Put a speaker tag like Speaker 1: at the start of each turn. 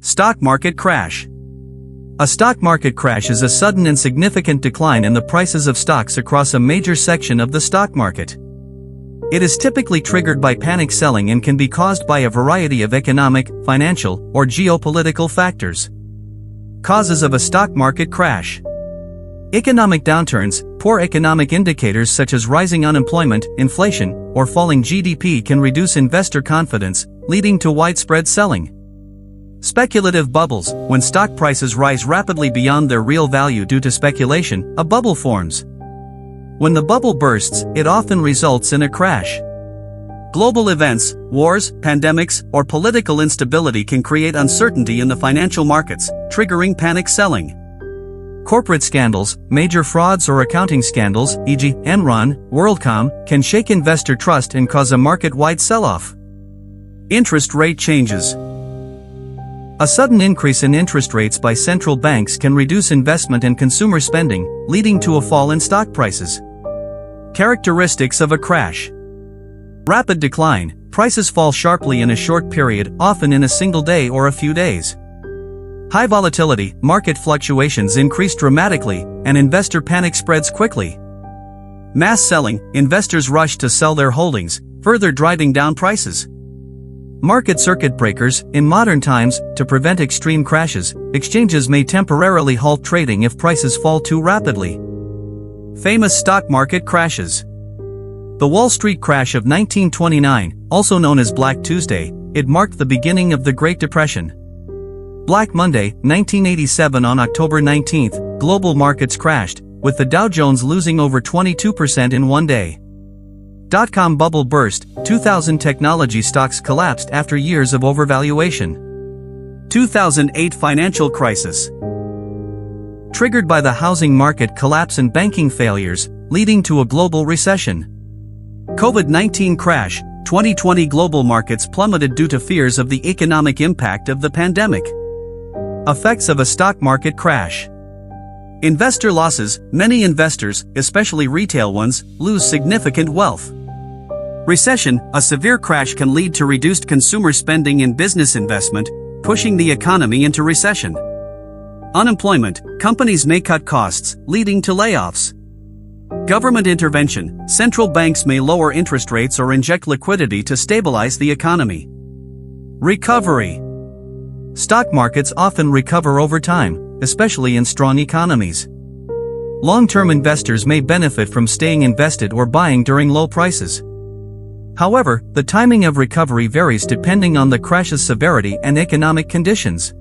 Speaker 1: Stock market crash. A stock market crash is a sudden and significant decline in the prices of stocks across a major section of the stock market. It is typically triggered by panic selling and can be caused by a variety of economic, financial, or geopolitical factors. Causes of a stock market crash. Economic downturns. Poor economic indicators such as rising unemployment, inflation, or falling GDP can reduce investor confidence, leading to widespread selling. Speculative bubbles. When stock prices rise rapidly beyond their real value due to speculation, a bubble forms. When the bubble bursts, it often results in a crash. Global events, wars, pandemics, or political instability can create uncertainty in the financial markets, triggering panic selling. Corporate scandals, major frauds or accounting scandals, e.g., Enron, WorldCom, can shake investor trust and cause a market-wide sell-off. Interest rate changes. A sudden increase in interest rates by central banks can reduce investment and consumer spending, leading to a fall in stock prices. Characteristics of a crash. Rapid decline. Prices fall sharply in a short period, often in a single day or a few days. High volatility. Market fluctuations increase dramatically, and investor panic spreads quickly. Mass selling. Investors rush to sell their holdings, further driving down prices. Market circuit breakers. In modern times, to prevent extreme crashes, exchanges may temporarily halt trading if prices fall too rapidly. Famous stock market crashes. The Wall Street crash of 1929, also known as Black Tuesday, it marked the beginning of the Great Depression. Black Monday, 1987. On October 19, global markets crashed, with the Dow Jones losing over 22% in one day. Dotcom bubble burst. 2000 technology stocks collapsed after years of overvaluation. 2008 financial crisis. Triggered by the housing market collapse and banking failures, leading to a global recession. COVID-19 crash. 2020 global markets plummeted due to fears of the economic impact of the pandemic. Effects of a stock market crash. Investor losses. Many investors, especially retail ones, lose significant wealth. Recession. A severe crash can lead to reduced consumer spending and business investment, pushing the economy into recession. Unemployment. Companies may cut costs, leading to layoffs. Government intervention. Central banks may lower interest rates or inject liquidity to stabilize the economy. Recovery. Stock markets often recover over time, especially in strong economies. Long-term investors may benefit from staying invested or buying during low prices. However, the timing of recovery varies depending on the crash's severity and economic conditions.